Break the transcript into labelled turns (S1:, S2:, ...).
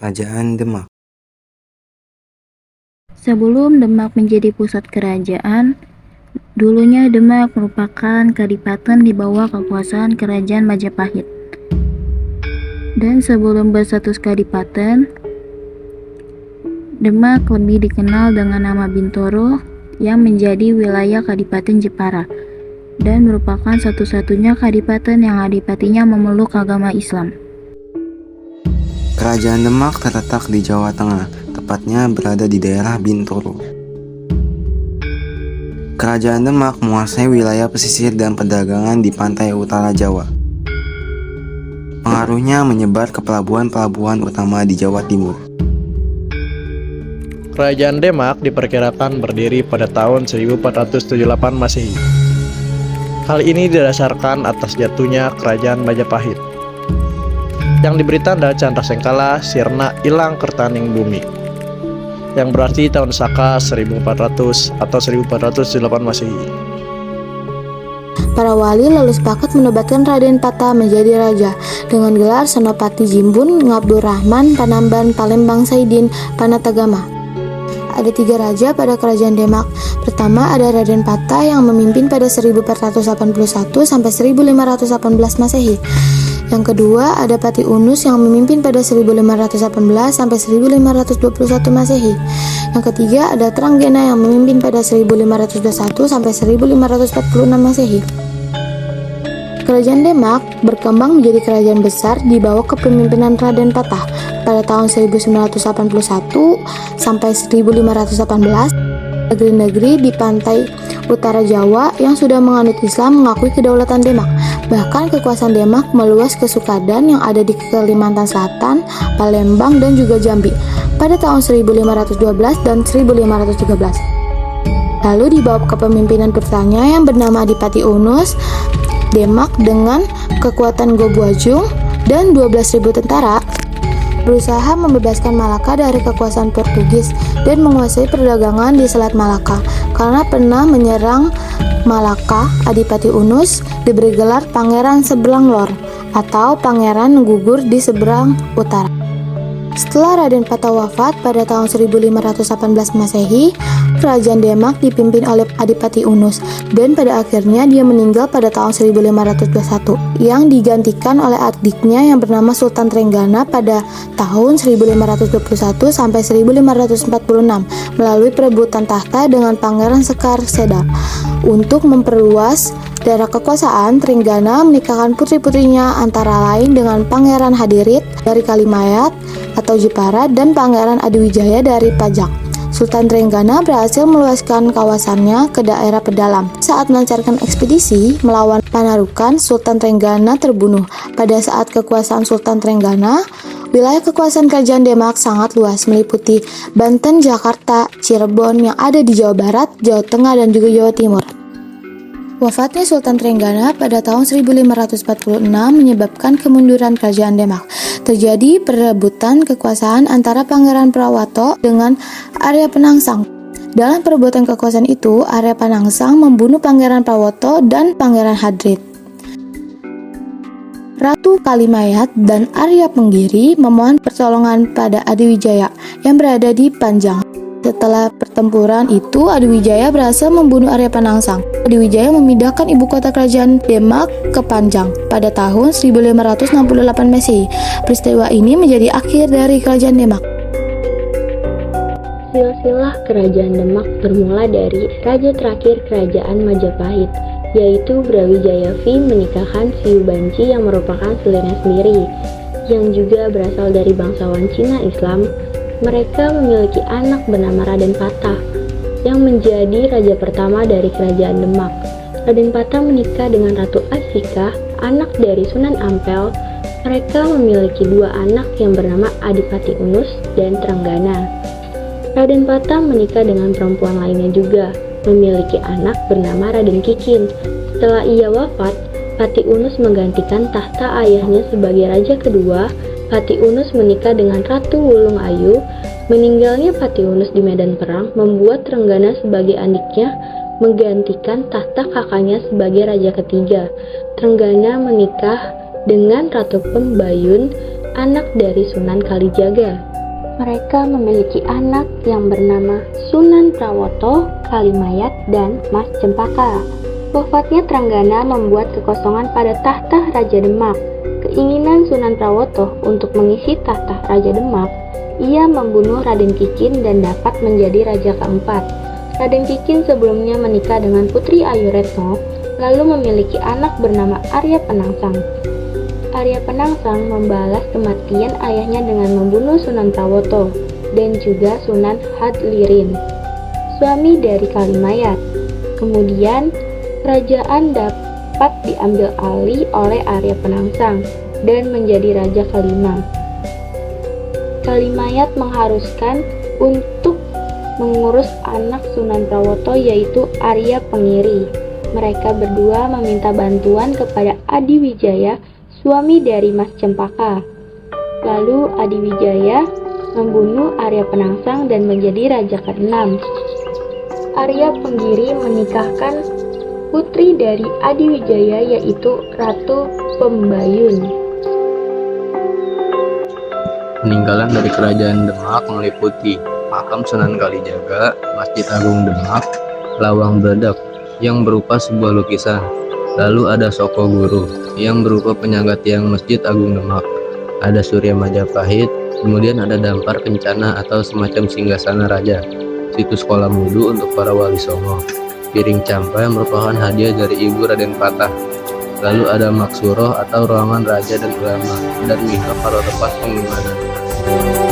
S1: Kerajaan Demak.
S2: Sebelum Demak menjadi pusat kerajaan, dulunya Demak merupakan kadipaten di bawah kekuasaan Kerajaan Majapahit. Dan sebelum berstatus kadipaten, Demak lebih dikenal dengan nama Bintoro yang menjadi wilayah Kadipaten Jepara dan merupakan satu-satunya kadipaten yang adipatinya memeluk agama Islam.
S1: Kerajaan Demak terletak di Jawa Tengah, tepatnya berada di daerah Bintoro. Kerajaan Demak menguasai wilayah pesisir dan perdagangan di pantai utara Jawa. Pengaruhnya menyebar ke pelabuhan-pelabuhan utama di Jawa Timur.
S3: Kerajaan Demak diperkirakan berdiri pada tahun 1478 Masehi. Hal ini didasarkan atas jatuhnya Kerajaan Majapahit yang diberi tanda Candrasengkala Sirna Ilang Kertaning Bumi, yang berarti tahun Saka 1400 atau 1408 Masehi.
S4: Para wali lalu sepakat menobatkan Raden Patah menjadi raja dengan gelar Senopati Jimbun Ngabdurrahman Panamban Palembang Saidin Panatagama. Ada 3 raja pada kerajaan Demak. Pertama ada Raden Patah yang memimpin pada 1481 sampai 1518 Masehi. Yang kedua ada Pati Unus yang memimpin pada 1518 sampai 1521 Masehi. Yang ketiga ada Tranggena yang memimpin pada 1521 sampai 1546 Masehi. Kerajaan Demak berkembang menjadi kerajaan besar di bawah kepemimpinan Raden Patah pada tahun 1981 sampai 1518. Negeri-negeri di pantai utara Jawa yang sudah menganut Islam mengakui kedaulatan Demak. Bahkan kekuasaan Demak meluas ke Sukadan yang ada di Kalimantan Selatan, Palembang, dan juga Jambi pada tahun 1512 dan 1513. Lalu di bawah kepemimpinan putranya yang bernama Adipati Unus, Demak dengan kekuatan Gobuajung dan 12.000 tentara berusaha membebaskan Malaka dari kekuasaan Portugis dan menguasai perdagangan di Selat Malaka. Karena pernah menyerang Malaka, Adipati Unus diberi gelar Pangeran Seberang Lor atau Pangeran Gugur di Seberang Utara. Setelah Raden Patah wafat pada tahun 1518 Masehi, Kerajaan Demak dipimpin oleh Adipati Unus dan pada akhirnya dia meninggal pada tahun 1521 yang digantikan oleh adiknya yang bernama Sultan Trenggana pada tahun 1521 sampai 1546 melalui perebutan tahta dengan Pangeran Sekar Seda. Untuk memperluas daerah kekuasaan, Trenggana menikahkan putri-putrinya antara lain dengan Pangeran Hadirit dari Kalimayat atau Jepara dan Pangeran Adiwijaya dari Pajak. Sultan Trenggana berhasil meluaskan kawasannya ke daerah pedalam. Saat melancarkan ekspedisi melawan Panarukan, Sultan Trenggana terbunuh. Pada saat kekuasaan Sultan Trenggana, wilayah kekuasaan Kerajaan Demak sangat luas, meliputi Banten, Jakarta, Cirebon yang ada di Jawa Barat, Jawa Tengah, dan juga Jawa Timur. Wafatnya Sultan Trenggana pada tahun 1546 menyebabkan kemunduran Kerajaan Demak. Terjadi perebutan kekuasaan antara Pangeran Prawoto dengan Arya Penangsang. Dalam perebutan kekuasaan itu, Arya Penangsang membunuh Pangeran Prawoto dan Pangeran Hadrit. Ratu Kalimayat dan Arya Penggiri memohon pertolongan pada Adiwijaya yang berada di Panjang. Setelah pertempuran itu, Adiwijaya berhasil membunuh Arya Penangsang. Adiwijaya memindahkan ibu kota kerajaan Demak ke Panjang pada tahun 1568 Masehi. Peristiwa ini menjadi akhir dari Kerajaan Demak.
S5: Silsilah Kerajaan Demak bermula dari raja terakhir Kerajaan Majapahit, yaitu Brawijaya V menikahkan Siubanci yang merupakan selirnya sendiri, yang juga berasal dari bangsawan Cina Islam. Mereka memiliki anak bernama Raden Patah yang menjadi raja pertama dari Kerajaan Demak. Raden Patah menikah dengan Ratu Asika, anak dari Sunan Ampel. Mereka memiliki 2 anak yang bernama Adipati Unus dan Tranggana. Raden Patah menikah dengan perempuan lainnya juga, memiliki anak bernama Raden Kikin. Setelah ia wafat, Pati Unus menggantikan tahta ayahnya sebagai raja kedua. Pati Unus menikah dengan Ratu Wulung Ayu. Meninggalnya Pati Unus di medan perang membuat Trenggana sebagai adiknya menggantikan tahta kakaknya sebagai raja ketiga. Trenggana menikah dengan Ratu Pembayun, anak dari Sunan Kalijaga. Mereka memiliki anak yang bernama Sunan Prawoto, Kalimayat, dan Mas Cempaka. Wafatnya Trenggana membuat kekosongan pada tahta Raja Demak. Keinginan Sunan Prawoto untuk mengisi tahta Raja Demak, ia membunuh Raden Kicin dan dapat menjadi raja keempat. Raden Kicin sebelumnya menikah dengan Putri Ayu Retno, lalu memiliki anak bernama Arya Penangsang. Arya Penangsang membalas kematian ayahnya dengan membunuh Sunan Prawoto dan juga Sunan Hadlirin, suami dari Kalimayat. Kemudian, kerajaan dapat diambil alih oleh Arya Penangsang dan menjadi raja kelima. Kalimayat mengharuskan untuk mengurus anak Sunan Prawoto yaitu Arya Pengiri. Mereka berdua meminta bantuan kepada Adi Wijaya, suami dari Mas Cempaka. Lalu Adi Wijaya membunuh Arya Penangsang dan menjadi raja ke-6. Arya Penggiri menikahkan putri dari Adi Wijaya yaitu Ratu Pembayun.
S6: Peninggalan dari Kerajaan Demak meliputi makam Sunan Kalijaga, Masjid Agung Demak, Lawang Bledak yang berupa sebuah lukisan. Lalu ada Soko Guru yang berupa penyangga tiang Masjid Agung Demak. Ada Surya Majapahit, kemudian ada Dampar Kencana atau semacam singgasana raja. Situs kolam wudhu untuk para wali songo. Piring campa yang merupakan hadiah dari ibu Raden Patah. Lalu ada Maksuroh atau ruangan raja dan ulama, dan mihrab para tempat pengibadah.